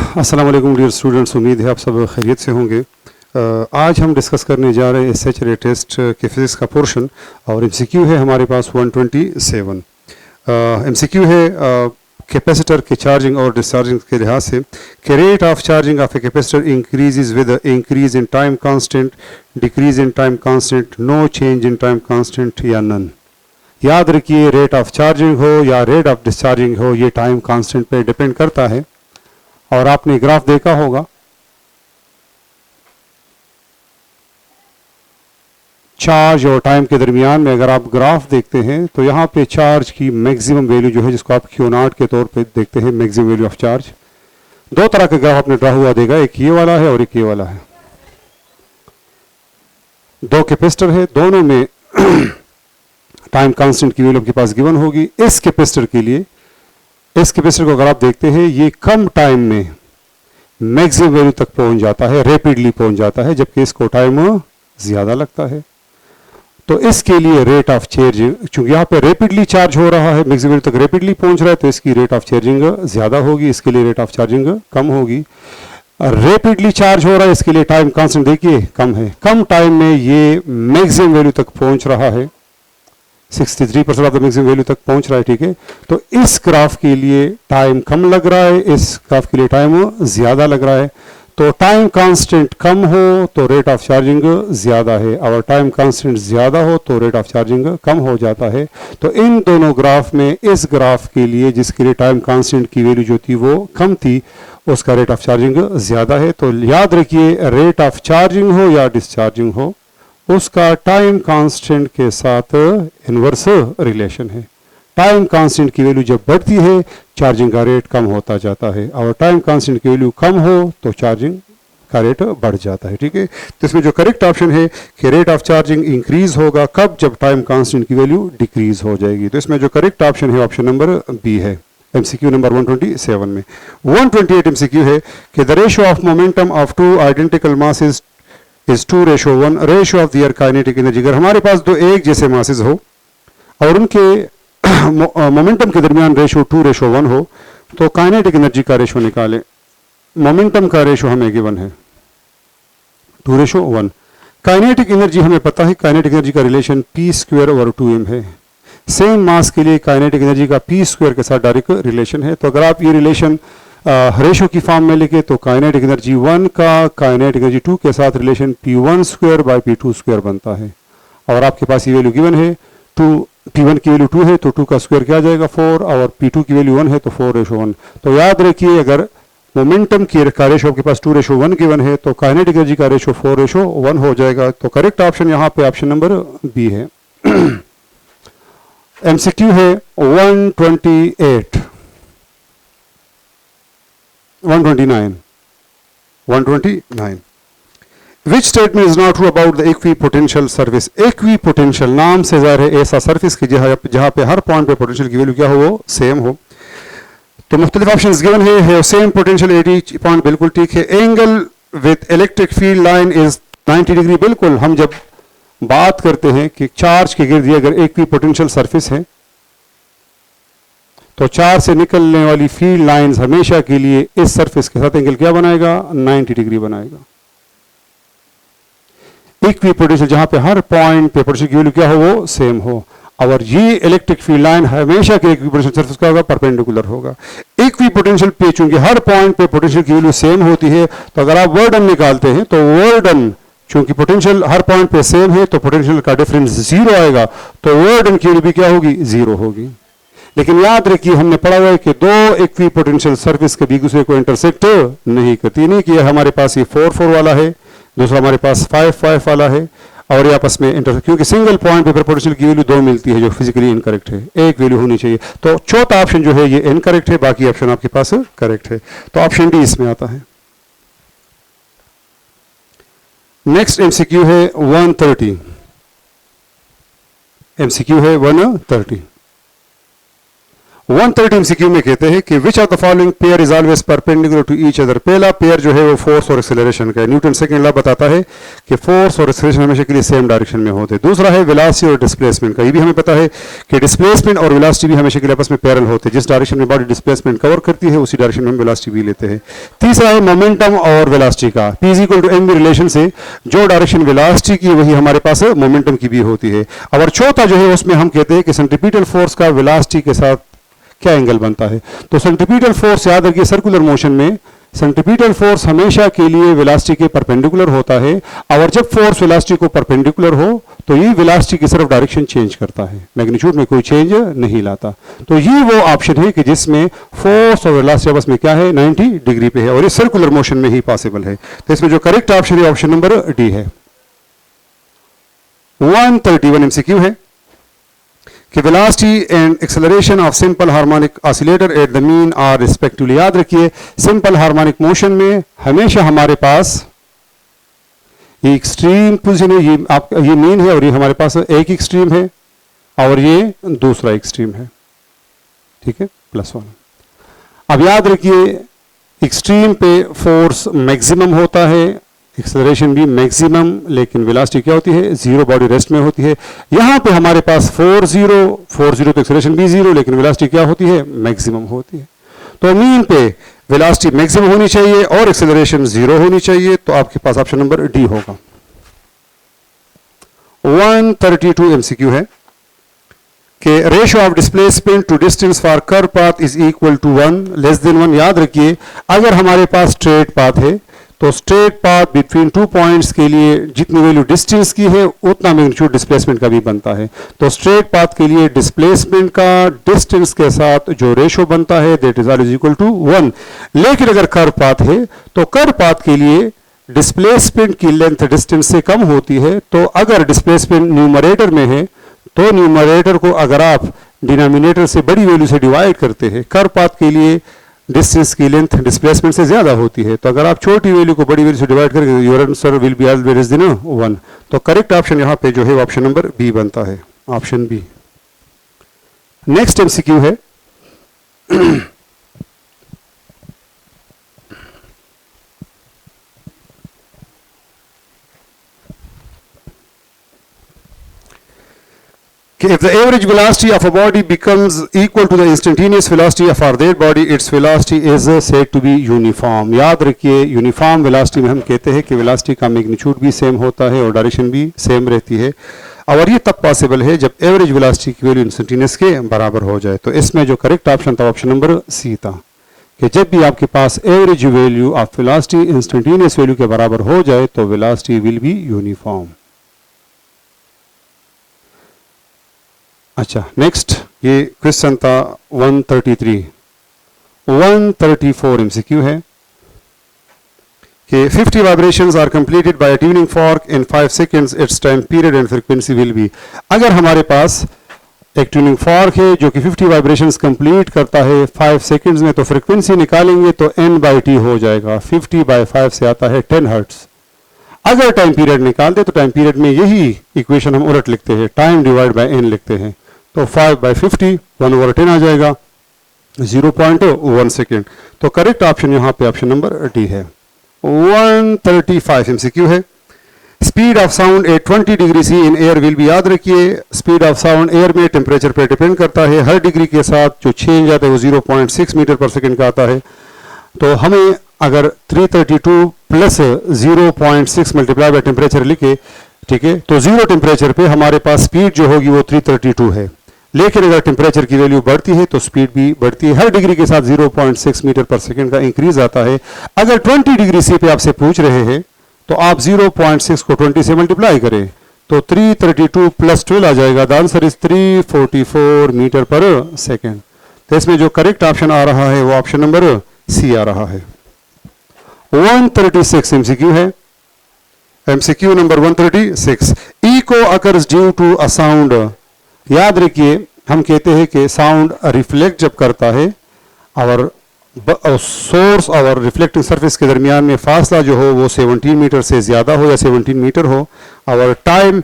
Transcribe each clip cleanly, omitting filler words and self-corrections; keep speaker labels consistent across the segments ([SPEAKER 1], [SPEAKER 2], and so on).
[SPEAKER 1] अस्सलाम वालेकुम dear students, उम्मीद है आप सब खैरियत से होंगे। आज हम डिस्कस करने जा रहे हैं एसएचआरए टेस्ट के फिज़िक्स का पोर्शन और एमसीक्यू है हमारे पास 127। एमसीक्यू है कैपेसिटर के चार्जिंग और डिस्चार्जिंग के लिहाज से कि rate of charging of a capacitor increases with increase in time constant, decrease in time constant, no change in time constant या नन। याद रखिए, रेट ऑफ चार्जिंग हो या रेट ऑफ डिस्चार्जिंग हो, ये टाइम कांस्टेंट पे डिपेंड करता है। और आपने ग्राफ देखा होगा, चार्ज और टाइम के दरमियान में अगर आप ग्राफ देखते हैं तो यहाँ पे चार्ज की मैक्सिमम वैल्यू जो है, जिसको आप Q0 के तौर पे देखते हैं, मैक्सिमम वैल्यू ऑफ चार्ज, दो तरह के ग्राफ आपने ड्रा हुआ देगा, एक ये वाला है और एक ये वाला है। दो कैपेसिटर है, दोनों में टाइम कांस्टेंट की वैल्यू आपके पास गिवन होगी। इस कैपेसिटर के लिए, इस कैपेसिटर को अगर आप देखते हैं, ये कम टाइम में मैक्सिमम वैल्यू तक पहुंच जाता है, रैपिडली पहुंच जाता है, जबकि इसको टाइम ज्यादा लगता है। तो इसके लिए रेट ऑफ चार्जिंग, चूंकि यहाँ पे रैपिडली चार्ज हो रहा है, मैक्सिमम वैल्यू तक रैपिडली पहुंच रहा है, तो इसकी रेट ऑफ चार्जिंग ज्यादा होगी, इसके लिए रेट ऑफ चार्जिंग कम होगी। रैपिडली चार्ज हो रहा है, इसके लिए टाइम कांस्टेंट देखिए कम है, कम टाइम में ये मैक्सिमम वैल्यू तक पहुंच रहा है, 63% ऑफ द मैक्सिमम वैल्यू तक पहुंच रहा है। ठीक है, तो इस ग्राफ के लिए टाइम कम लग रहा है, इस ग्राफ के लिए टाइम ज्यादा लग रहा है। तो टाइम कांस्टेंट कम हो तो रेट ऑफ चार्जिंग ज्यादा है, और टाइम कांस्टेंट ज्यादा हो तो रेट ऑफ चार्जिंग कम हो जाता है। तो इन दोनों ग्राफ में इस ग्राफ के लिए, जिसके लिए टाइम कांस्टेंट की वैल्यू जो थी वो कम थी, उसका रेट ऑफ चार्जिंग ज्यादा है। तो याद रखिए, रेट ऑफ चार्जिंग हो या डिस्चार्जिंग हो, उसका टाइम कांस्टेंट के साथ इनवर्स रिलेशन है। टाइम कांस्टेंट की वैल्यू जब बढ़ती है, चार्जिंग का रेट कम होता जाता है, और टाइम कांस्टेंट की वैल्यू कम हो तो चार्जिंग का रेट बढ़ जाता है। ठीक है, तो इसमें जो करेक्ट ऑप्शन है कि रेट ऑफ चार्जिंग इंक्रीज होगा कब, जब टाइम कांस्टेंट की वैल्यू डिक्रीज हो जाएगी। तो इसमें जो करेक्ट ऑप्शन है ऑप्शन नंबर बी है, एमसीक्यू नंबर 127 में। 128 एमसीक्यू है कि the ratio of momentum of two identical masses is 2:1, ratio of their kinetic energy. अगर हमारे पास दो एक जैसे मासेस हो और उनके मोमेंटम के दरमियान रेशियो 2:1 हो, तो काइनेटिक एनर्जी का रेशियो निकालें। मोमेंटम का रेशियो हमें गिवन है 2:1। काइनेटिक एनर्जी हमें पता है, काइनेटिक एनर्जी का रिलेशन p²/2m है। सेम मास के लिए काइनेटिक एनर्जी का p² के साथ डायरेक्ट रिलेशन है। तो अगर आप ये रिलेशन रेशो की फॉर्म में लिखे तो काइनेटिक एनर्जी 1 का काइनेटिक एनर्जी 2 के साथ रिलेशन p1² बनता है। और आपके पास ये वैल्यू गिवन है, p1 की वैल्यू 2 है तो 2 का स्क्वायर क्या आ जाएगा 4, और p2 की वैल्यू 1 है तो 4:1। तो याद रखिए, अगर मोमेंटम की रेशो आपके पास 2:1 गिवन है तो काइनेटिक एनर्जी का रेशो 4:1 हो जाएगा। तो करेक्ट ऑप्शन यहाँ पे ऑप्शन नंबर बी है। एमसीक्यू है 129 Which statement is not true about the equipotential surface? Equipotential नाम से ज़ाहिर है ऐसा सरफेस की जहाँ पे हर पॉइंट पे पोटेंशियल की वैल्यू क्या हो, वो सेम हो। तो मुख्तलिफ ऑप्शंस गिवन है सेम पोटेंशियल 80 पॉइंट, बिल्कुल ठीक है। Angle with electric field line is 90 degree, बिल्कुल। हम जब बात करते हैं कि चार्ज के गिर्द अगर इक्विपोटेंशियल सरफेस है तो चार्ज से निकलने वाली फील्ड लाइंस हमेशा के लिए इस सरफेस के साथ एंगल क्या बनाएगा, 90 डिग्री बनाएगा। इक्विपोटेंशियल जहां पे हर पॉइंट पे पोटेंशियल की वैल्यू क्या हो, वो सेम हो, और ये इलेक्ट्रिक फील्ड लाइन हमेशा के इक्विपोटेंशियल सरफेस क्या होगा, परपेंडिकुलर होगा। इक्विपोटेंशियल पे चूंकि हर पॉइंट पे पोटेंशियल की वैल्यू सेम होती है, तो अगर आप वर्क डन निकालते हैं तो वर्क डन, चूंकि पोटेंशियल हर पॉइंट पे सेम है तो पोटेंशियल का डिफरेंस 0 आएगा, तो वर्क डन की वैल्यू भी क्या होगी, 0 होगी। लेकिन याद रखिए, हमने पढ़ा हुआ है कि दो इक्विपोटेंशियल सरफेस कभी एक दूसरे को इंटरसेक्ट नहीं करती। नहीं कि हमारे पास ये 4 वाला है, दूसरा हमारे पास 5 वाला है, और ये आपस में इंटरसेक्ट, क्योंकि सिंगल पॉइंट पे पोटेंशियल की वैल्यू 2 मिलती है, जो फिजिकली इनकरेक्ट है, एक वैल्यू होनी चाहिए। तो चौथा ऑप्शन जो है ये इनकरेक्ट है, बाकी ऑप्शन आपके पास करेक्ट है। तो ऑप्शन डी इसमें आता है। नेक्स्ट एमसीक्यू है 130। एमसीक्यू है 130। 130 एमसीक्यू में कहते हैं कि which of the following pair is always perpendicular to each other. पहला पेयर जो है वो फोर्स और एक्सेलरेशन का है। न्यूटन सेकंड लॉ बताता है कि फोर्स और एक्सेलरेशन हमेशा के लिए सेम डायरेक्शन में होते हैं। दूसरा है वेलोसिटी और डिस्प्लेसमेंट का। ये भी हमें पता है कि डिस्प्लेसमेंट और वेलोसिटी भी हमेशा के लिए आपस में पैरेलल होते हैं। जिस डायरेक्शन में बॉडी डिस्प्लेसमेंट कवर करती है उसी डायरेक्शन में हम वेलोसिटी भी लेते हैं। तीसरा है मोमेंटम और वेलोसिटी का। P is equal to M relation से जो डायरेक्शन वेलोसिटी की वही हमारे पास मोमेंटम की भी होती है। और चौथा जो है उसमें हम कहते हैं कि सेंट्रीपिटल फोर्स का वेलोसिटी के साथ क्या एंगल बनता है। तो सेंट्रीपिटल फोर्स याद रखिए, सर्कुलर मोशन में सेंट्रीपिटल फोर्स हमेशा के लिए वेलोसिटी के परपेंडिकुलर होता है, और जब फोर्स वेलोसिटी को परपेंडिकुलर हो तो ये वेलोसिटी की सिर्फ डायरेक्शन चेंज करता है, मैग्नीट्यूड में कोई चेंज नहीं लाता। तो ये वो ऑप्शन है कि जिसमें फोर्स और वेलोसिटी आपस में क्या है, 90 डिग्री पे है, और ये सर्कुलर मोशन में ही पॉसिबल है। तो इसमें जो करेक्ट ऑप्शन है ऑप्शन नंबर डी है। 131 एमसीक्यू है कि velocity and acceleration of simple harmonic oscillator at the mean are respectively. याद रखिए, सिंपल हार्मोनिक मोशन में हमेशा हमारे पास ये एक्सट्रीम पोजीशन है, ये मीन है, और ये हमारे पास एक एक्सट्रीम है और ये दूसरा एक्सट्रीम है, ठीक है, +1। अब याद रखिए, एक्सट्रीम पे फोर्स मैक्सिमम होता है, एक्सेलरेशन भी मैक्सिमम, लेकिन वेलोसिटी क्या होती है, 0, बॉडी रेस्ट में होती है। यहां पे हमारे पास 4 0 तो एक्सेलरेशन भी 0, लेकिन वेलोसिटी क्या होती है, मैक्सिमम होती है। तो मीन पे वेलोसिटी मैक्सिमम होनी चाहिए और एक्सेलरेशन 0 होनी चाहिए, तो आपके पास ऑप्शन नंबर डी होगा। 132 एमसीक्यू है कि ratio of displacement to distance for curve path is equal to 1 less than 1। याद रखिए, अगर हमारे पास स्ट्रेट पाथ है तो स्ट्रेट पाथ बिटवीन 2 पॉइंट्स के लिए जितनी वैल्यू डिस्टेंस की है उतना मैग्नीट्यूड डिस्प्लेसमेंट का भी बनता है। तो स्ट्रेट पाथ के लिए डिस्प्लेसमेंट का डिस्टेंस के साथ जो रेशियो बनता है that is always equal to 1। लेकिन अगर कर्व पाथ है तो कर्व पाथ के लिए डिस्प्लेसमेंट की लेंथ डिस्टेंस से कम होती है। तो अगर डिस्प्लेसमेंट न्यूमरेटर में है तो न्यूमरेटर को अगर आप डिनोमिनेटर से बड़ी वैल्यू से डिवाइड करते हैं, कर्व पाथ के लिए डिस्टेंस की लेंथ डिस्प्लेसमेंट से ज्यादा होती है, तो अगर आप छोटी वैल्यू को बड़ी वैल्यू से डिवाइड करेंगे your answer will be always 1। तो करेक्ट ऑप्शन यहां पे जो है ऑप्शन नंबर बी बनता है, ऑप्शन बी। नेक्स्ट एमसीक्यू है if the average velocity of a body becomes equal to the instantaneous velocity of our body, its velocity is said to be uniform। याद रखिए, uniform velocity में हम कहते हैं कि वेलोसिटी का मैग्नीट्यूड भी सेम होता है और डायरेक्शन भी सेम रहती है, और ये तब पॉसिबल है जब एवरेज वेलोसिटी की वैल्यू इंस्टेंटेनियस के बराबर हो जाए। तो इसमें जो करेक्ट ऑप्शन था ऑप्शन नंबर सी था कि जब भी आपके पास average value of velocity instantaneous value के बराबर हो जाए तो वेलोसिटी विल बी यूनिफॉर्म। अच्छा, नेक्स्ट ये क्वेश्चन था 133। 134 एमसीक्यू है कि 50 vibrations are completed by tuning fork in 5 seconds, it's time period and frequency will B. अगर हमारे पास एक ट्यूनिंग फॉर्क है जो कि 50 वाइब्रेशंस कंप्लीट करता है 5 सेकंड्स में, तो फ्रीक्वेंसी निकालेंगे तो n/t हो जाएगा। 50/5 से आता है 10 हर्ट्ज। अगर टाइम पीरियड निकाल दे तो टाइम पीरियड में यही इक्वेशन हम उलट लिखते हैं, टाइम डिवाइड बाय n लिखते हैं, तो 5/50 1/10 आ जाएगा, 0.1 सेकेंड। तो करेक्ट ऑप्शन यहां पे ऑप्शन नंबर डी है। 135 एमसीक्यू है speed of sound at 20 degree C in air will be. याद रखिए, स्पीड ऑफ साउंड एयर में टेम्परेचर पर डिपेंड करता है, हर डिग्री के साथ जो चेंज आता है वो 0.6 मीटर पर सेकेंड का आता है। तो हमें अगर 332 प्लस 0.6 मल्टीप्लाई बाय टेम्परेचर लिखे, ठीक है, तो 0 टेम्परेचर पे हमारे पास स्पीड जो होगी वो 332 है, लेकिन अगर टेम्परेचर की वैल्यू बढ़ती है तो स्पीड भी बढ़ती है, हर डिग्री के साथ 0.6 मीटर पर सेकेंड का इंक्रीज आता है। अगर 20 डिग्री सी पे आपसे पूछ रहे हैं तो आप 0.6 को 20 से मल्टीप्लाई करें तो 332 प्लस 12 आ जाएगा। द आंसर इज 344 मीटर पर सेकेंड। तो इसमें जो करेक्ट ऑप्शन आ रहा है वो ऑप्शन नंबर सी आ रहा है। 136 एमसीक्यू है, MCQ number 136। Echo occurs due to a sound. याद रखिए, हम कहते हैं कि साउंड रिफ्लेक्ट जब करता है और सोर्स और रिफ्लेक्टिंग सरफेस के दरमियान में फासला जो हो वो 17 मीटर से ज्यादा हो या 17 मीटर हो, और टाइम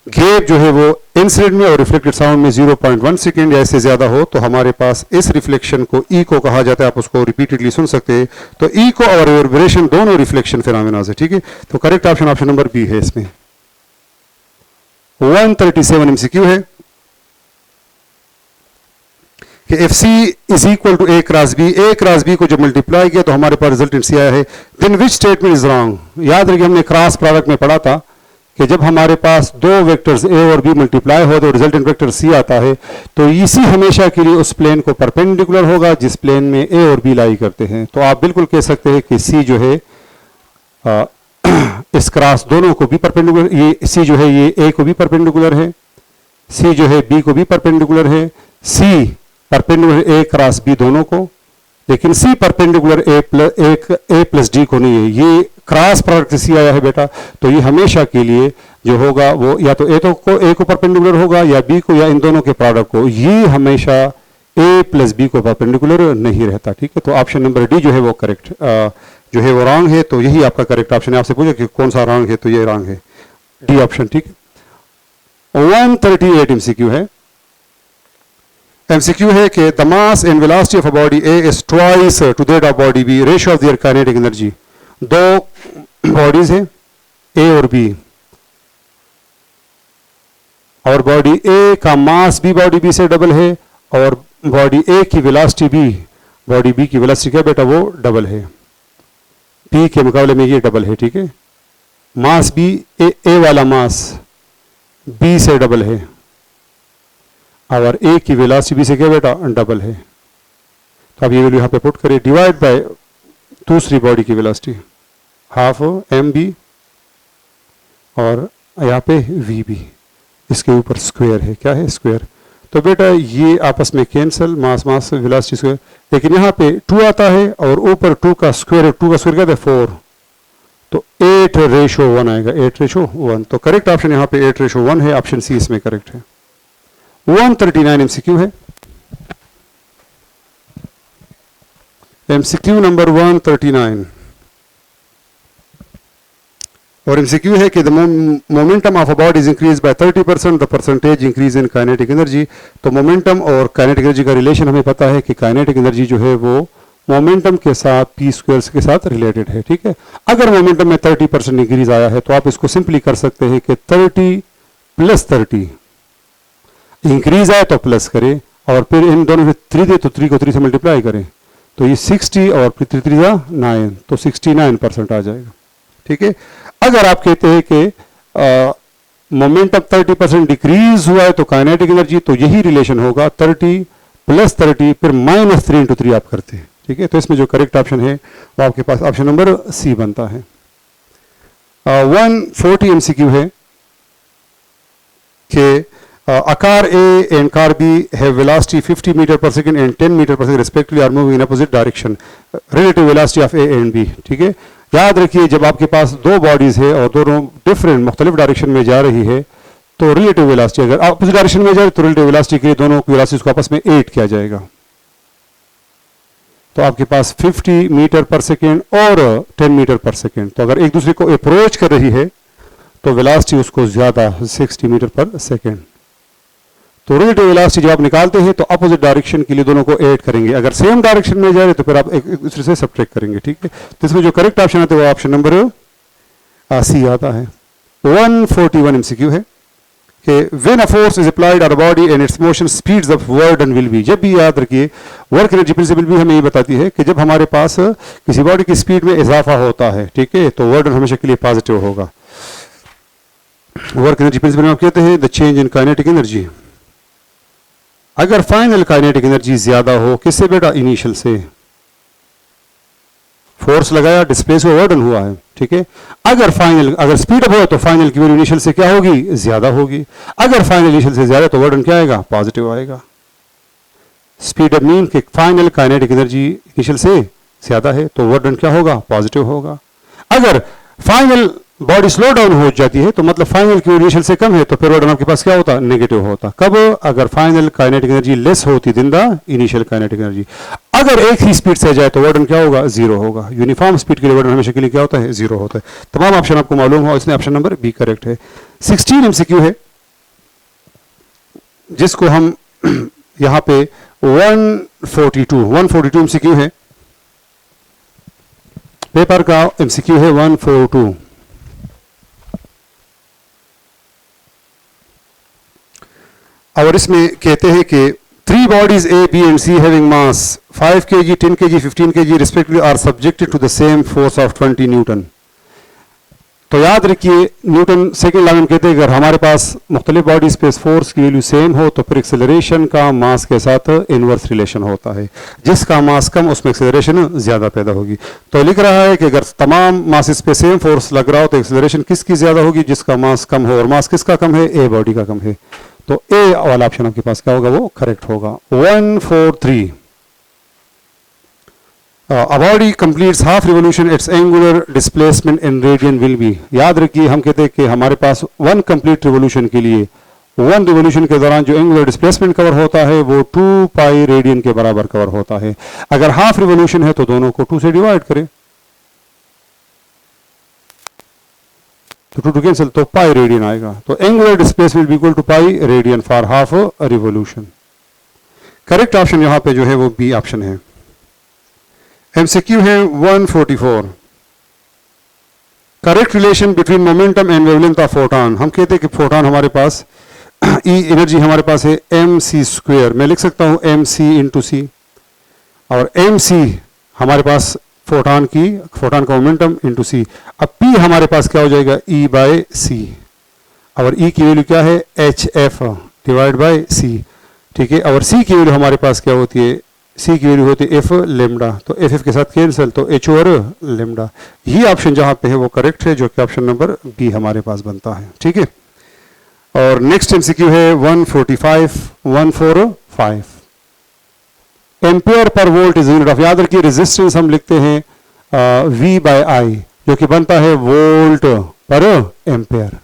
[SPEAKER 1] गैप जो है वो इंसिडेंट में और रिफ्लेक्टेड साउंड में 0.1 सेकेंड या इससे ज्यादा हो तो हमारे पास इस रिफ्लेक्शन को ई को कहा जाता है। आप उसको रिपीटेडली सुन सकते हैं। तो ई को और रिवर्बरेशन दोनों रिफ्लेक्शन फिनोमेना है, ठीक है। तो correct option option number B है इसमें। 137 एमसीक्यू है कि F C is equal to A cross B को जब मल्टीप्लाई किया तो हमारे पास रिजल्टेंट सी आया है। Then which statement is wrong. याद रखिए हमने क्रॉस प्रोडक्ट में पढ़ा था कि जब हमारे पास दो वेक्टर्स ए और बी मल्टीप्लाई हो तो रिजल्टेंट वेक्टर सी आता है, तो इसी हमेशा के लिए उस प्लेन को परपेंडिकुलर होगा जिस प्लेन में ए और बी लाई करते हैं। तो आप बिल्कुल कह सकते हैं कि सी जो है इस क्रॉस दोनों को भी परपेंडिकुलर, ये सी जो है ये ए को भी परपेंडिकुलर है, सी जो है बी को भी परपेंडिकुलर है, C perpendicular A cross B दोनों को, लेकिन C perpendicular A plus D को नहीं है। ये क्रॉस प्रोडक्ट से सी आया है बेटा, तो ये हमेशा के लिए जो होगा वो या तो ए को परपेंडिकुलर होगा या बी को या इन दोनों के प्रोडक्ट को। ये हमेशा ए प्लस बी को परपेंडिकुलर नहीं रहता, ठीक है। तो ऑप्शन नंबर डी जो है वो करेक्ट जो है वो रॉन्ग है। तो यही आपका करेक्ट ऑप्शन है। आपसे पूछा कि कौन सा रॉन्ग है, तो ये रॉन्ग है, डी ऑप्शन, ठीक है। 138 एमसीक्यू है। एमसीक्यू है कि the mass and velocity of a body A is twice to that of body B, ratio of their kinetic energy. दो बॉडीज है ए और बी, और बॉडी ए का मास भी बॉडी बी से डबल है और बॉडी ए की वेलोसिटी भी बॉडी बी की वेलोसिटी क्या बेटा वो डबल है, बी के मुकाबले में ये डबल है, ठीक है। मास भी ए वाला मास बी से डबल है और ए की वेलोसिटी बी से क्या बेटा डबल है। तो अब ये वैल्यू यहां पे पुट करें, डिवाइड बाय दूसरी बॉडी की वेलोसिटी हाफ एम बी और यहाँ पे वी बी, इसके ऊपर स्क्वायर है, क्या है स्क्वायर। तो बेटा ये आपस में कैंसल, मास मास वेलोसिटी स्क्वायर, लेकिन यहाँ पे 2 आता है और ऊपर 2 का स्क्वायर क्या था 4, तो 8:1 आएगा, 8:1। तो करेक्ट ऑप्शन यहाँ पे 8:1 है, ऑप्शन सी इसमें करेक्ट है। 139 एमसीक्यू है। एमसीक्यू नंबर 139 और एमसीक्यू है कि the momentum of a body is increase bye 30%, the percentage increase in kinetic energy. तो मोमेंटम और काइनेटिक एनर्जी का रिलेशन हमें पता है कि काइनेटिक एनर्जी जो है वो मोमेंटम के साथ पी स्क्वायर के साथ रिलेटेड है, ठीक है। अगर मोमेंटम में 30% इंक्रीज आया है तो आप इसको सिंपली कर सकते हैं कि 30 + 30 इंक्रीज आए तो प्लस करें और फिर इन दोनों में 3 दे तो 3 को 3 से मल्टीप्लाई करें, तो ये 60 और फिर 3 3 9, तो 69% आ जाएगा, ठीक है। अगर आप कहते हैं कि मोमेंटम 30% डिक्रीज हुआ है तो काइनेटिक एनर्जी, तो यही रिलेशन होगा 30 + 30 फिर -3 × 3 आप करते हैं, ठीक है। तो इसमें जो करेक्ट ऑप्शन है वो आपके पास ऑप्शन नंबर सी बनता है। 140 एमसीक्यू है कि a car A and car B have velocity 50 meter per second and 10 meter per second respectively are moving in opposite direction. Relative velocity of A and B, ठीक है। याद रखिए जब आपके पास दो बॉडीज है और दोनों डिफरेंट मुख्तलिफ डायरेक्शन में जा रही है तो रिलेटिव वेलोसिटी अगर अपोजिट डायरेक्शन में जाए तो रिलेटिव वेलोसिटी के लिए दोनों की वेलोसिटी को आपस में 8 किया जाएगा। तो आपके पास 50 मीटर पर सेकेंड और 10 मीटर पर सेकेंड, तो अगर एक दूसरे को अप्रोच कर रही है तो वेलोसिटी उसको ज्यादा 60 मीटर पर सेकेंड। तो रिलेटिव वेलोसिटी जब आप निकालते हैं तो अपोजिट डायरेक्शन के लिए दोनों को ऐड करेंगे, अगर सेम डायरेक्शन में जा रहे तो फिर आप एक दूसरे से सब्ट्रैक्ट करेंगे, ठीक है। तो इसमें जो करेक्ट ऑप्शन आता है वो ऑप्शन नंबर सी आता है। 141 एमसीक्यू है कि when a force is applied on a body and it's motion speeds up work and will be. जब भी याद रखिए वर्क एनर्जी प्रिंसिपल भी हमें ये बताती है कि जब हमारे पास किसी बॉडी की स्पीड में इजाफा होता है, ठीक है, तो वर्क हमेशा के लिए पॉजिटिव होगा। वर्क एनर्जी प्रिंसिपल में हम कहते हैं the change in kinetic energy. अगर फाइनल काइनेटिक एनर्जी ज्यादा हो किससे बेटा, इनिशियल से, फोर्स लगाया डिस्प्लेस हुआ वर्डन हुआ है, ठीक है। अगर स्पीड अप हो तो फाइनल की वैल्यू इनिशियल से क्या होगी, ज्यादा होगी। अगर फाइनल इनिशियल से ज्यादा तो वर्डन क्या आएगा, पॉजिटिव आएगा। स्पीड अप मीन कि फाइनल काइनेटिक एनर्जी इनिशियल से ज्यादा है तो वर्डन क्या होगा, पॉजिटिव होगा। अगर फाइनल बॉडी स्लो डाउन हो जाती है तो मतलब फाइनल की इनिशियल से कम है तो फिर वर्डन आपके पास क्या होता, नेगेटिव होता। कब, अगर फाइनल काइनेटिक एनर्जी लेस होती than the initial kinetic energy. अगर एक ही स्पीड से जाए तो वर्डन क्या होगा, 0 होगा। यूनिफॉर्म स्पीड के लिए वर्डन हमेशा के लिए क्या होता है, 0 होता है। तमाम ऑप्शन आपको मालूम हो, इसमें ऑप्शन नंबर बी करेक्ट है। 16 एमसीक्यू है जिसको हम यहाँ पे 142 एमसीक्यू है, पेपर का एमसीक्यू है 142। और इसमें कहते हैं कि 3 bodies A, B and C having mass 5 kg, 10 kg, 15 kg respectively are subjected to the same force of 20 Newton। तो याद रखिए न्यूटन सेकेंड लॉ में कहते हैं अगर हमारे पास मुख्तलिफ बॉडीज पे फोर्स की वैल्यू सेम हो तो फिर एक्सेलरेशन का मास के साथ इनवर्स रिलेशन होता है, जिसका मास कम उसमें एक्सेलरेशन ज्यादा पैदा होगी। तो लिख रहा है कि अगर तमाम मासेस पे सेम फोर्स लग रहा हो तो एक्सेलरेशन किसकी ज्यादा होगी, जिसका मास कम हो, और मास किसका कम है, ए बॉडी का कम है। तो ए वाला ऑप्शन आपके पास क्या होगा, वो करेक्ट होगा। 143 a body completes half revolution its angular displacement in radian will be। याद रखिए हम कहते हैं कि हमारे पास 1 कंप्लीट रिवोल्यूशन के लिए 1 रिवोल्यूशन के दौरान जो एंगुलर डिस्प्लेसमेंट कवर होता है वो 2 पाई रेडियन के बराबर कवर होता है। अगर हाफ रिवोल्यूशन है तो दोनों को 2 से डिवाइड करें तो 2 कैंसिल, तो पाई रेडियन आएगा। तो angular displacement will equal to pi radian for half revolution. Correct option यहां पे जो है वो बी ऑप्शन है। एमसीक्यू है 144 correct relation between momentum and wavelength of photon. हम कहते हैं कि फोटॉन हमारे पास ई एनर्जी हमारे पास है mc², मैं लिख सकता हूं mc इंटू सी, और mc हमारे पास फोटॉन का मोमेंटम इंटू सी। अब p हमारे पास क्या हो जाएगा, e बाय सी, और e की वैल्यू क्या है, hf डिवाइड बाय c, ठीक है। और c की वैल्यू हमारे पास क्या होती है, c की वैल्यू होती है f लेमडा, तो f के साथ कैंसिल, तो h और लेमडा। ये ऑप्शन जहां पे है वो करेक्ट है, जो कि ऑप्शन नंबर बी हमारे पास बनता है, ठीक है। और नेक्स्ट एमसीक्यू है 145 ampere per volt is unit of. याद रखिए रेजिस्टेंस हम लिखते हैं V बाय आई, जो कि बनता है वोल्ट पर एम्पियर,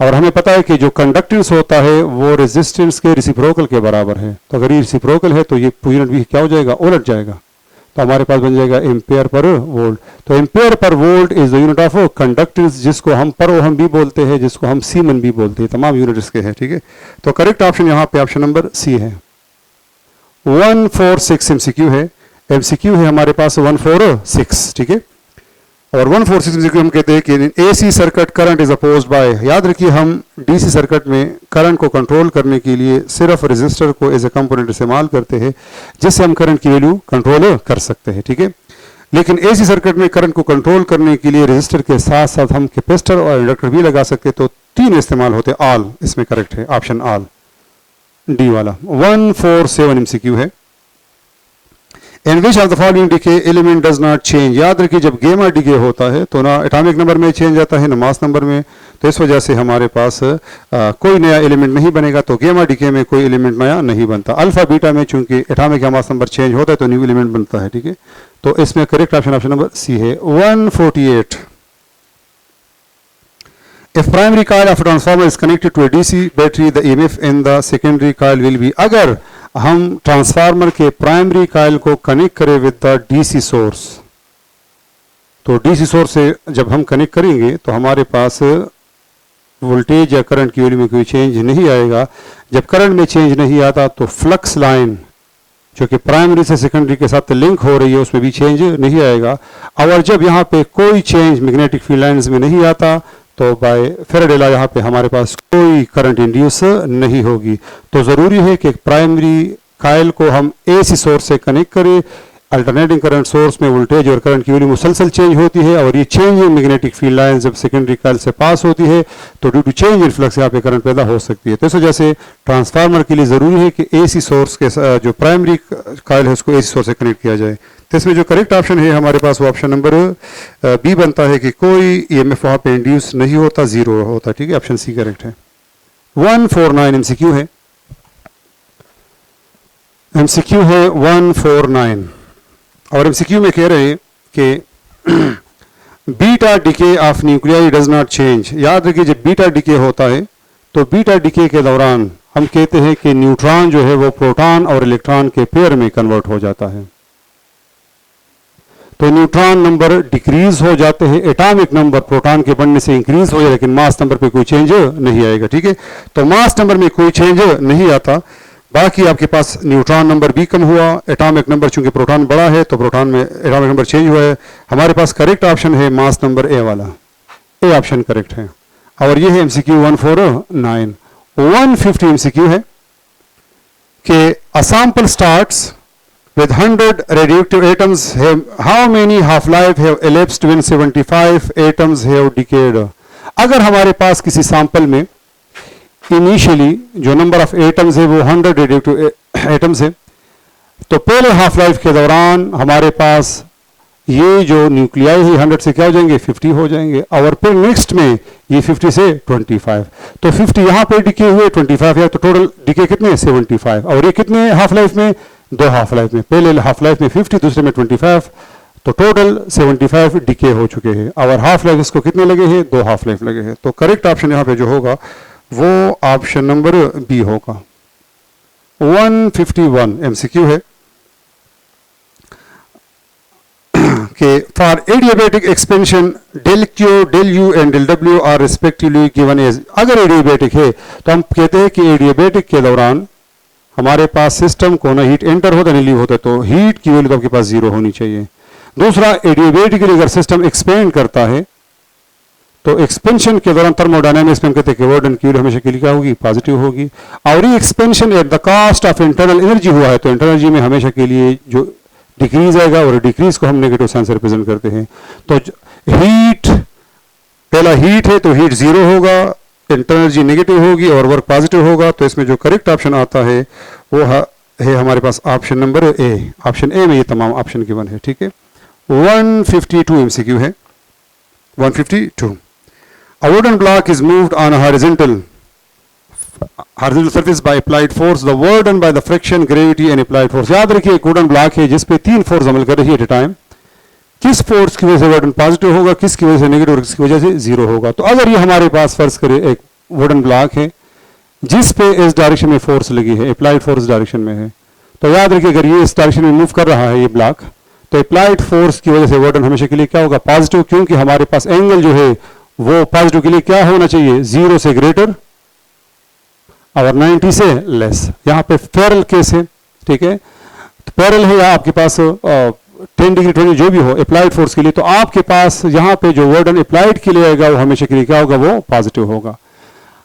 [SPEAKER 1] और हमें पता है कि जो कंडक्टेंस होता है वो रेजिस्टेंस के रिसिप्रोकल के बराबर है। तो अगर ये रिसिप्रोकल है तो ये यूनिट भी क्या हो जाएगा, उलट जाएगा, तो हमारे पास बन जाएगा एम्पियर पर वोल्ट। तो ampere per volt is the unit of conductance, जिसको हम पर ओहम भी बोलते हैं, जिसको हम सीमन भी बोलते हैं, तमाम यूनिट इसके हैं, ठीक है। तो करेक्ट ऑप्शन यहाँ पे ऑप्शन नंबर सी है। 146 एमसीक्यू है, एमसीक्यू है हमारे पास 146, ठीक है। और 146 एमसीक्यू हम कहते हैं कि AC circuit current is opposed by. याद रखिए हम डीसी सर्किट में करंट को कंट्रोल करने के लिए सिर्फ रेजिस्टर को एज ए कंपोनेंट इस्तेमाल करते हैं, जिससे हम करंट की वैल्यू कंट्रोल कर सकते हैं, ठीक है। लेकिन एसी सर्किट में करंट को कंट्रोल करने के लिए रेजिस्टर के साथ साथ हम कैपेसिटर और इंडक्टर भी लगा सकते हैं, तो 3 इस्तेमाल होते हैं। ऑल इसमें करेक्ट है, ऑप्शन ऑल डी वाला। 147 एमसीक्यू है, in which of the following decay element does not change. याद रखिए जब गेमा डिके होता है तो ना एटॉमिक नंबर में चेंज आता है ना मास नंबर में, तो इस वजह से हमारे पास कोई नया एलिमेंट नहीं बनेगा। तो गेमा डिके में कोई एलिमेंट नया नहीं बनता। अल्फा बीटा में चूंकि एटॉमिक या मास नंबर चेंज होता है तो न्यू एलिमेंट बनता है, ठीक है। तो इसमें correct option option number C है। 148 If primary coil of a transformer is connected to a DC battery, the EMF in the secondary coil will be। अगर हम ट्रांसफार्मर के प्राइमरी कॉइल को कनेक्ट करें विद द डीसी सोर्स, तो DC source से जब हम कनेक्ट करेंगे तो हमारे पास वोल्टेज या करंट की वैल्यू में कोई चेंज नहीं आएगा। जब करंट में चेंज नहीं आता तो फ्लक्स लाइन जो कि प्राइमरी से सेकेंडरी के साथ लिंक हो रही है उसमें भी चेंज नहीं आएगा। और जब यहाँ पे कोई चेंज मैग्नेटिक फील्ड लाइंस में नहीं आता तो बाय फेराडे लॉ यहाँ पे हमारे पास कोई करंट इंड्यूस नहीं होगी। तो जरूरी है कि प्राइमरी कॉइल को हम एसी सोर्स से कनेक्ट करें। अल्टरनेटिंग करंट सोर्स में वोल्टेज और करंट की वैल्यू मुसलसल चेंज होती है, और ये change in magnetic field line जब सेकेंडरी कॉइल से पास होती है तो due to change in flux यहाँ पे करंट पैदा हो सकती है। तो इस वजह से ट्रांसफार्मर के लिए जरूरी है कि एसी सोर्स के जो प्राइमरी कॉइल है उसको एसी सोर्स से कनेक्ट किया जाए। तो इसमें जो करेक्ट ऑप्शन है हमारे पास वो ऑप्शन नंबर बी बनता है कि कोई ईएमएफ वहां पे इंड्यूस नहीं होता, जीरो होता, ठीक है। ऑप्शन सी करेक्ट है। 149 एमसीक्यू है, एमसीक्यू है 149, और एमसीक्यू में कह रहे हैं कि beta decay of nuclei does not change. याद रखिए जब बीटा डिके होता है तो बीटा डिके के दौरान हम कहते हैं कि न्यूट्रॉन जो है वो प्रोटॉन और इलेक्ट्रॉन के पेयर में कन्वर्ट हो जाता है। तो न्यूट्रॉन नंबर डिक्रीज हो जाते हैं, एटॉमिक नंबर प्रोटॉन के बढ़ने से इंक्रीज हो जाए, लेकिन मास नंबर पे कोई चेंज नहीं आएगा। ठीक है, तो मास नंबर में कोई चेंज नहीं आता। बाकी आपके पास न्यूट्रॉन नंबर भी कम हुआ, एटॉमिक नंबर चूंकि प्रोटॉन बड़ा है तो प्रोटॉन में एटॉमिक नंबर चेंज हुआ है। हमारे पास करेक्ट ऑप्शन है मास नंबर ए वाला, ए ऑप्शन करेक्ट है। और ये है एमसीक्यू 149। 150 एमसीक्यू है कि a sample starts with 100 radioactive atoms. How many half-life have elapsed when 75 atoms have decayed? अगर हमारे पास किसी सैंपल में इनिशियली जो नंबर ऑफ एटम्स है वो 100 रेडियोएक्टिव एटम्स है, तो पहले हाफ लाइफ के दौरान हमारे पास ये जो न्यूक्लियाई है 100 से क्या हो जाएंगे, 50 हो जाएंगे, और फिर नेक्स्ट में ये 50 से 25, तो 50 यहाँ पे डिके हुए, 25 है, तो टोटल डिके कितने 75, और ये कितने हाफ लाइफ में, 2 हाफ लाइफ में, पहले हाफ लाइफ में 50, दूसरे में 25, तो टोटल 75 डिके हो चुके हैं, और हाफ लाइफ इसको कितने लगे हैं, 2 हाफ लाइफ लगे हैं। तो करेक्ट ऑप्शन यहाँ पे जो होगा वो ऑप्शन नंबर बी होगा। 151 एमसीक्यू है कि for adiabatic expansion del Q, del U and del W are respectively given as. अगर एडियाबेटिक है तो हम कहते हैं कि एडियाबेटिक के दौरान हमारे पास सिस्टम को ना हीट एंटर होता नहीं लीव होता, तो हीट की वैल्यू तो आपके पास 0 होनी चाहिए। दूसरा, एडियाबेटिकली अगर सिस्टम एक्सपेंड करता है तो एक्सपेंशन के दौरान थर्मोडायनामिक्स में हम कहते हैं कि वर्डन की वैल्यू हमेशा के लिए क्या होगी, पॉजिटिव होगी। और ये expansion at the cost of internal energy हुआ है, तो इंटरनल एनर्जी में हमेशा के लिए जो डिक्रीज आएगा, और डिक्रीज को हम नेगेटिव साइन से रिप्रेजेंट करते हैं। तो हीट, पहला हीट है तो हीट 0 होगा, इंटरनल एनर्जी नेगेटिव होगी और वर्क पॉजिटिव होगा। तो इसमें जो करेक्ट ऑप्शन आता है वो है हमारे पास option number A. Option A में ये तमाम ऑप्शन गिवन है। ठीक है, 152 एमसीक्यू है। 152, a wooden block is moved on a horizontal surface by applied force. The word done by the friction, gravity and applied force. याद रखिए एक वुडन ब्लॉक है जिसपे 3 फोर्स अमल कर रही है एट ए टाइम। किस फोर्स की वजह से वर्डन पॉजिटिव होगा, किसकी वजह से नेगेटिव और किसकी वजह से 0 होगा। तो अगर ये हमारे पास फर्ज करे एक वुडन ब्लॉक है जिस पे इस डायरेक्शन में फोर्स लगी है, अप्लाइड फोर्स डायरेक्शन में है, तो याद रखिए अगर ये इस डायरेक्शन में मूव कर रहा है ये ब्लॉक, तो अप्लाइड फोर्स की वजह से वर्डन हमेशा के लिए क्या होगा, पॉजिटिव, क्योंकि हमारे पास एंगल जो है वो पॉजिटिव के लिए क्या होना चाहिए, 0 से ग्रेटर और 90 से लेस। यहाँ पे पैरेलल केस है। ठीक है, तो पैरेलल है या आपके पास 10 डिग्री 20 जो भी हो अप्लाइड फोर्स के लिए, तो आपके पास यहाँ पे जो वर्डन अप्लाइड के लिए आएगा वो हमेशा के लिए क्या होगा, वो पॉजिटिव होगा।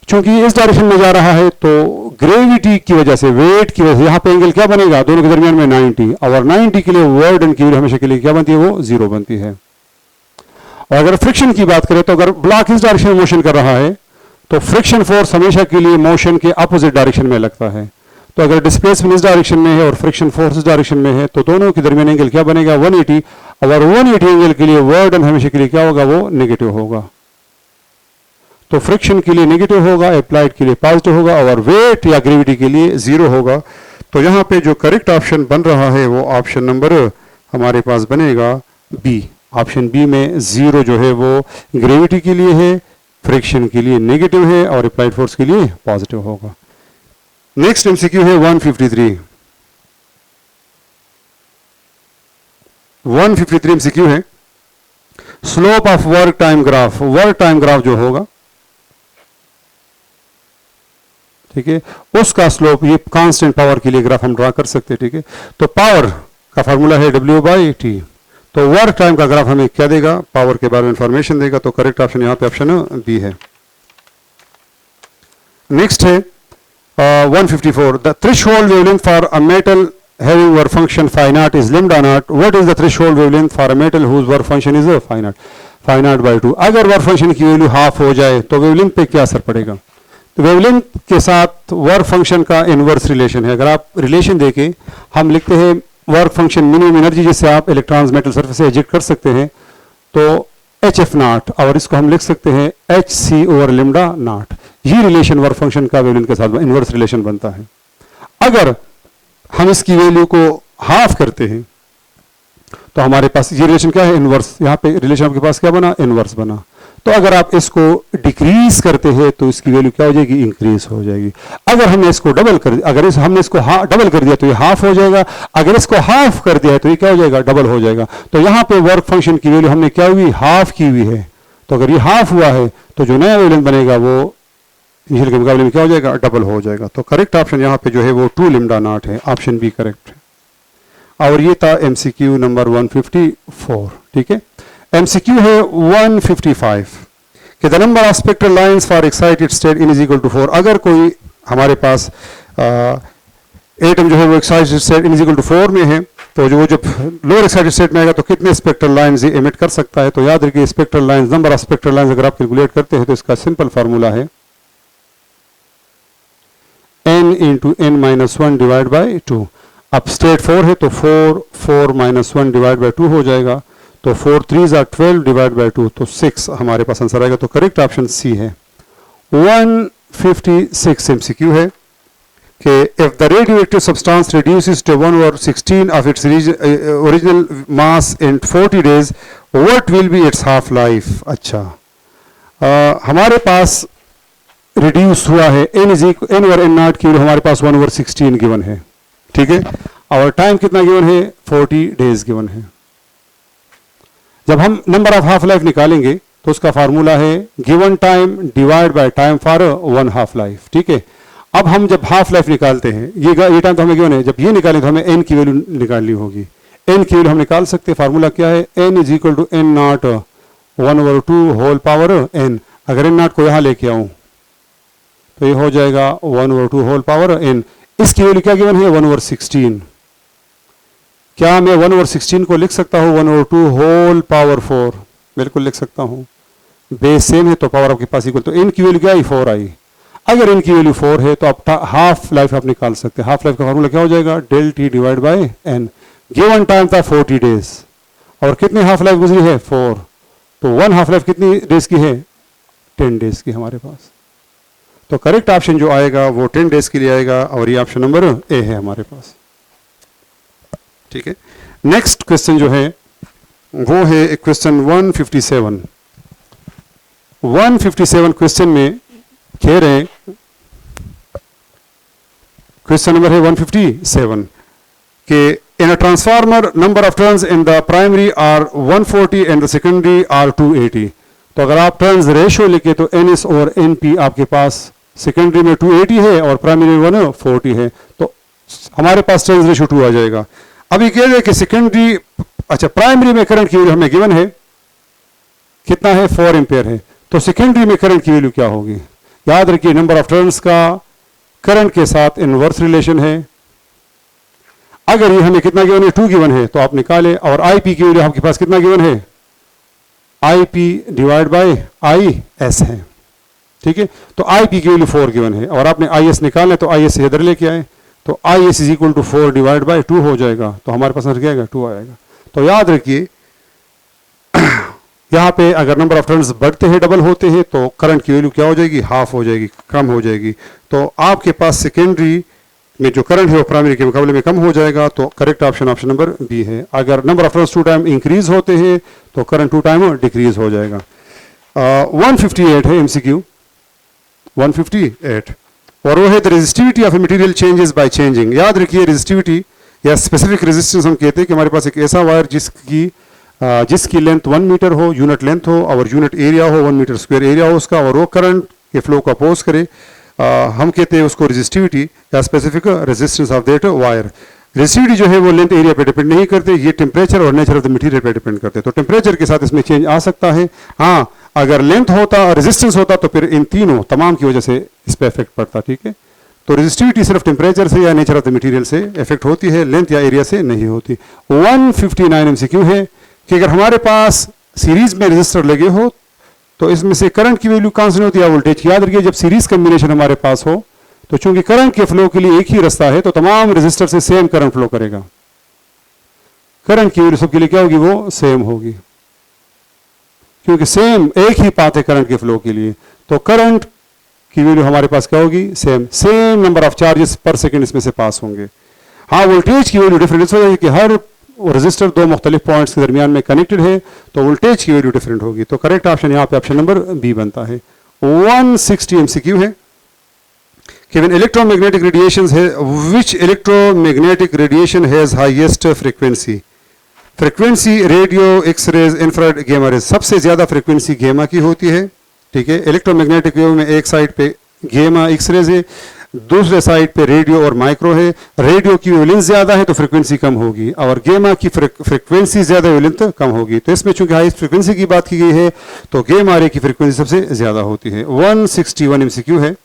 [SPEAKER 1] क्योंकि इस डायरेक्शन में जा रहा है तो ग्रेविटी की वजह से, वेट की वजह से यहाँ पे एंगल क्या बनेगा, दोनों के दरमियान में 90, और 90 के लिए वर्डन की वैल्यू हमेशा के लिए क्या बनती है, वो 0 बनती है। और अगर फ्रिक्शन की बात करें तो अगर ब्लॉक इस डायरेक्शन में मोशन कर रहा है तो फ्रिक्शन फोर्स हमेशा के लिए मोशन के अपोजिट डायरेक्शन में लगता है। तो अगर डिस्प्लेसमेंट इस डायरेक्शन में है और फ्रिक्शन फोर्स इस डायरेक्शन में है तो दोनों के दरमियान एंगल क्या बनेगा, 180, और 180 एंगल के लिए वर्डन हमेशा के लिए क्या होगा, वो नेगेटिव होगा। तो फ्रिक्शन के लिए नेगेटिव होगा, अप्लाइड के लिए पॉजिटिव होगा, और वेट या ग्रेविटी के लिए 0 होगा। तो यहाँ पे जो करेक्ट ऑप्शन बन रहा है वो ऑप्शन नंबर हमारे पास बनेगा बी। ऑप्शन बी में 0 जो है वो ग्रेविटी के लिए है, फ्रिक्शन के लिए नेगेटिव है, और अप्लाइड फोर्स के लिए पॉजिटिव होगा। नेक्स्ट एमसीक्यू है 153। 153 एमसीक्यू है slope of work time graph. Work time graph जो होगा, ठीक है, उसका स्लोप, ये कांस्टेंट पावर के लिए ग्राफ हम ड्रा कर सकते हैं। ठीक है, तो पावर का फार्मूला है W/T। तो वर्क टाइम का ग्राफ हमें क्या देगा, पावर के बारे में इंफॉर्मेशन देगा। तो करेक्ट ऑप्शन यहाँ पे ऑप्शन बी है। नेक्स्ट है 154, the threshold wavelength for a metal having work function phi naught is lambda naught. What is the threshold wavelength for a metal whose work function is phi naught? Phi naught by 2. अगर work function की value half हो जाए तो wavelength पे क्या असर पड़ेगा। तो वेवलेंथ के साथ वर्क फंक्शन का इनवर्स रिलेशन है। अगर आप रिलेशन देखें, हम लिखते हैं वर्क फंक्शन मिनिमम एनर्जी जिससे आप इलेक्ट्रॉन्स मेटल सरफेस से एजेक्ट कर सकते हैं, तो HF नॉट, और इसको हम लिख सकते हैं HC ओवर लिम्डा नॉट। ये रिलेशन वर्क फंक्शन का वेवलेंथ के साथ इनवर्स रिलेशन बनता है। अगर हम इसकी वैल्यू को हाफ करते हैं तो हमारे पास ये रिलेशन क्या है, इनवर्स। यहाँ पे रिलेशन आपके पास क्या बना, इनवर्स बना। तो अगर आप इसको डिक्रीज करते हैं तो इसकी वैल्यू क्या हो जाएगी, इंक्रीज हो जाएगी। अगर हमने इसको डबल कर दिया, अगर हमने इसको डबल कर दिया तो ये हाफ हो जाएगा, अगर इसको हाफ कर दिया तो ये क्या हो जाएगा, डबल हो जाएगा। तो यहाँ पे वर्क फंक्शन की वैल्यू हमने क्या हुई, हाफ की हुई है। तो अगर ये हाफ हुआ है तो जो नया वेवलेंथ बनेगा वो इनिशियल के मुकाबले में क्या हो जाएगा, डबल हो जाएगा। तो करेक्ट ऑप्शन यहाँ पे जो है वो 2 लैम्डा नॉट है, ऑप्शन बी करेक्ट है। और ये था एमसीक्यू नंबर 154। ठीक है, एमसीक्यू है 155 कि the number of spectral lines for excited state in is equal to 4। अगर कोई हमारे पास एटम जो है वो excited state in is equal to 4 में है, तो जो जब लोअर एक्साइटेड स्टेट में आएगा तो कितने स्पेक्ट्रल लाइंस एमिट कर सकता है। तो याद रखिए spectral lines, number of spectral lines अगर आप कैलकुलेट करते हैं तो इसका सिंपल फार्मूला है n into n minus 1 divide by 2। अब स्टेट 4 है तो 4 माइनस 1 डिवाइड बाई 2 हो जाएगा। तो 4 3 are 12 डिवाइड बाई 2, तो 6 हमारे पास आंसर आएगा। तो करेक्ट ऑप्शन सी है। 156 एमसीक्यू है कि if the radioactive substance reduces to 1/16 of its original mass in 40 days, what will be its half life? अच्छा, हमारे पास रिड्यूस हुआ है n और n नॉट की हमारे पास 1/16 गिवन है। ठीक है, और टाइम कितना गिवन है, 40 डेज गिवन है। जब हम नंबर ऑफ हाफ लाइफ निकालेंगे तो उसका फार्मूला है given time divide by time for 1 half life. ठीक है, अब हम जब हाफ लाइफ निकालते हैं, ये टाइम तो हमें गिवन है, जब ये निकालें तो हमें n की वैल्यू निकालनी होगी। n की वैल्यू हम निकाल सकते हैं, फार्मूला क्या है, n is equal to n not 1/2 whole power n। अगर n नॉट को यहाँ लेके आऊं तो ये हो जाएगा 1/2 होल पावर n। इसकी वैल्यू क्या गिवन है, 1/16। क्या मैं 1/16 को लिख सकता हूँ 1/2 होल पावर 4? बिल्कुल लिख सकता हूँ, बेस सेम है तो पावर आपके पास इक्वल। तो n की वैल्यू क्या आई, 4 आई। अगर n की वैल्यू 4 है तो आप हाफ लाइफ आप निकाल सकते हैं। हाफ लाइफ का फार्मूला क्या हो जाएगा, del T divide by n। Given time था 40 डेज और कितनी हाफ लाइफ गुजरी है, 4। तो 1 हाफ लाइफ कितनी डेज की है, 10 डेज की हमारे पास। तो करेक्ट ऑप्शन जो आएगा वो 10 डेज के लिए आएगा और ये ऑप्शन नंबर ए है हमारे पास। ठीक है, नेक्स्ट क्वेश्चन जो है वो है क्वेश्चन 157। 157 क्वेश्चन में कह रहे हैं, क्वेश्चन नंबर है 157 कि in a transformer number of turns in the primary are 140 and the secondary are 280। तो अगर आप टर्न्स रेशियो लिखे तो NS और NP आपके पास सेकेंडरी में 280 है और प्राइमरी में 140 है, तो हमारे पास टर्न्स रेशियो 2 आ जाएगा। अभी कह रहे कि सेकेंडरी, अच्छा प्राइमरी में करंट की वैल्यू हमें गिवन है कितना है, 4 एम्पेयर है। तो सेकेंडरी में करंट की वैल्यू क्या होगी, याद रखिए नंबर ऑफ टर्न्स का करंट के साथ इनवर्स रिलेशन है। अगर ये हमें कितना गिवन है, 2 गिवन है, तो आप निकालें। और IP की वैल्यू आपके पास कितना गिवन है, IP डिवाइड बाय IS है। ठीक है, तो IP की वैल्यू 4 गिवन है और आपने IS निकालना है तो IS इधर लेके आए, तो IS is equal to 4 divide by 2 हो जाएगा। तो हमारे पास क्या आएगा, 2 आएगा। तो याद रखिए यहाँ पे अगर नंबर ऑफ टर्न्स बढ़ते हैं, डबल होते हैं, तो करंट की वैल्यू क्या हो जाएगी, हाफ हो जाएगी, कम हो जाएगी। तो आपके पास सेकेंडरी में जो करंट है वो प्राइमरी के मुकाबले में कम हो जाएगा। तो correct option option number B है। अगर number of turns 2 time increase होते हैं तो करंट 2 टाइम डिक्रीज हो जाएगा। 158 है एमसीक्यू 158 और वो है the resistivity of a material changes by changing. याद रखिए रेजिस्टिविटी या स्पेसिफिक रेजिस्टेंस हम कहते हैं कि हमारे पास एक ऐसा वायर जिसकी लेंथ 1 मीटर हो, यूनिट लेंथ हो और यूनिट एरिया हो 1 मीटर स्क्वायर एरिया हो उसका, और वो करंट के फ्लो को अपोज करे, हम कहते हैं उसको रेजिस्टिविटी या specific resistance of that wire. Resistivity जो है वो लेंथ एरिया पे डिपेंड नहीं करते, ये टेम्परेचर और नेचर ऑफ द मटेरियल पे डिपेंड करते हैं। तो टेम्परेचर के साथ इसमें चेंज आ सकता है। हाँ, अगर लेंथ होता और रेजिस्टेंस होता तो फिर इन तीनों तमाम की वजह से इस पर इफेक्ट पड़ता। ठीक है, तो रेजिस्टिविटी सिर्फ टेम्परेचर से या नेचर ऑफ द मटेरियल से इफेक्ट होती है, लेंथ या एरिया से नहीं होती। 159 एमसीक्यू है कि अगर हमारे पास सीरीज में रेजिस्टर लगे हो तो इसमें से करंट की वैल्यू कांस्टेंट होती है वोल्टेज की। याद रखिए जब सीरीज कॉम्बिनेशन हमारे पास हो तो चूंकि करंट के फ्लो के लिए एक ही रास्ता है तो तमाम रेजिस्टर से सेम करंट फ्लो करेगा। करंट की वैल्यू सबके लिए क्या होगी, वो सेम होगी, क्योंकि सेम एक ही पाथ है करंट के फ्लो के लिए। तो करंट की वैल्यू हमारे पास क्या होगी, सेम नंबर ऑफ चार्जेस पर सेकंड इसमें से पास होंगे। हाँ, वोल्टेज की वैल्यू डिफरेंस हो जाएगी कि हर रजिस्टर दो मुख्तलिफ पॉइंट्स के दरमियान में कनेक्टेड है तो वोल्टेज की वैल्यू डिफरेंट होगी। तो करेक्ट ऑप्शन यहाँ पे ऑप्शन नंबर बी बनता है। 160 एमसीक्यू है कि व्हेन इलेक्ट्रोमैग्नेटिक रेडिएशंस है which electromagnetic radiation has highest frequency. Frequency radio, x-rays, infrared, gamma rays, सबसे ज्यादा फ्रीक्वेंसी गामा की होती है। ठीक है, इलेक्ट्रोमैग्नेटिक वेव में एक साइड पे गामा एक्सरेज है, दूसरे साइड पे रेडियो और माइक्रो है। रेडियो की वेवलेंथ ज्यादा है तो फ्रीक्वेंसी कम होगी और गामा की फ्रीक्वेंसी ज्यादा, वेवलेंथ कम होगी। तो इसमें चूंकि हाई फ्रीक्वेंसी की बात की गई है तो गामा रे की फ्रीक्वेंसी सबसे ज्यादा होती है। 161 एमसीक्यू है।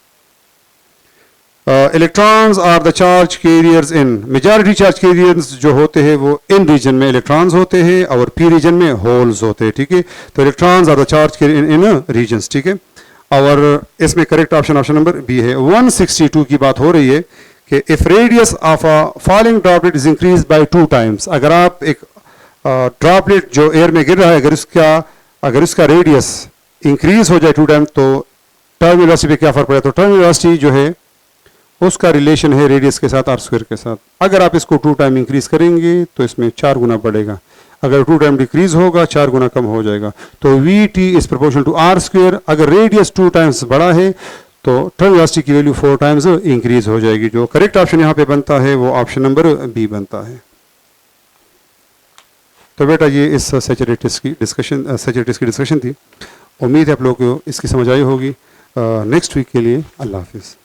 [SPEAKER 1] Electrons are the charge carriers in, majority charge carriers जो होते हैं वो इन रीजन में इलेक्ट्रॉन्स होते हैं और पी रीजन में होल्स होते हैं। ठीक है, तो electrons are the charge carrier in regions. ठीक है, और इसमें correct option option number B है। 162 की बात हो रही है कि if radius of a falling droplet is increase by 2 times, अगर आप एक ड्रॉपलेट जो एयर में गिर रहा है अगर उसका रेडियस इंक्रीज हो जाए 2 टाइम तो टर्म वेलोसिटी पे क्या फर्क पड़ेगा। तो टर्म वेलोसिटी जो है उसका रिलेशन है रेडियस के साथ, आर स्क्वायर के साथ। अगर आप इसको 2 टाइम इंक्रीज करेंगे तो इसमें 4 गुना बढ़ेगा, अगर 2 टाइम डिक्रीज होगा 4 गुना कम हो जाएगा। तो V T is proportional to R square. अगर रेडियस 2 टाइम्स बड़ा है तो टर्म वेलोसिटी की वैल्यू 4 टाइम्स इंक्रीज हो जाएगी। जो करेक्ट ऑप्शन यहाँ पे बनता है वो ऑप्शन नंबर बी बनता है। तो बेटा ये इस सैचुरेटेड की डिस्कशन थी। उम्मीद है आप लोगों को इसकी समझ आई होगी। नेक्स्ट वीक के लिए अल्लाह हाफिज़।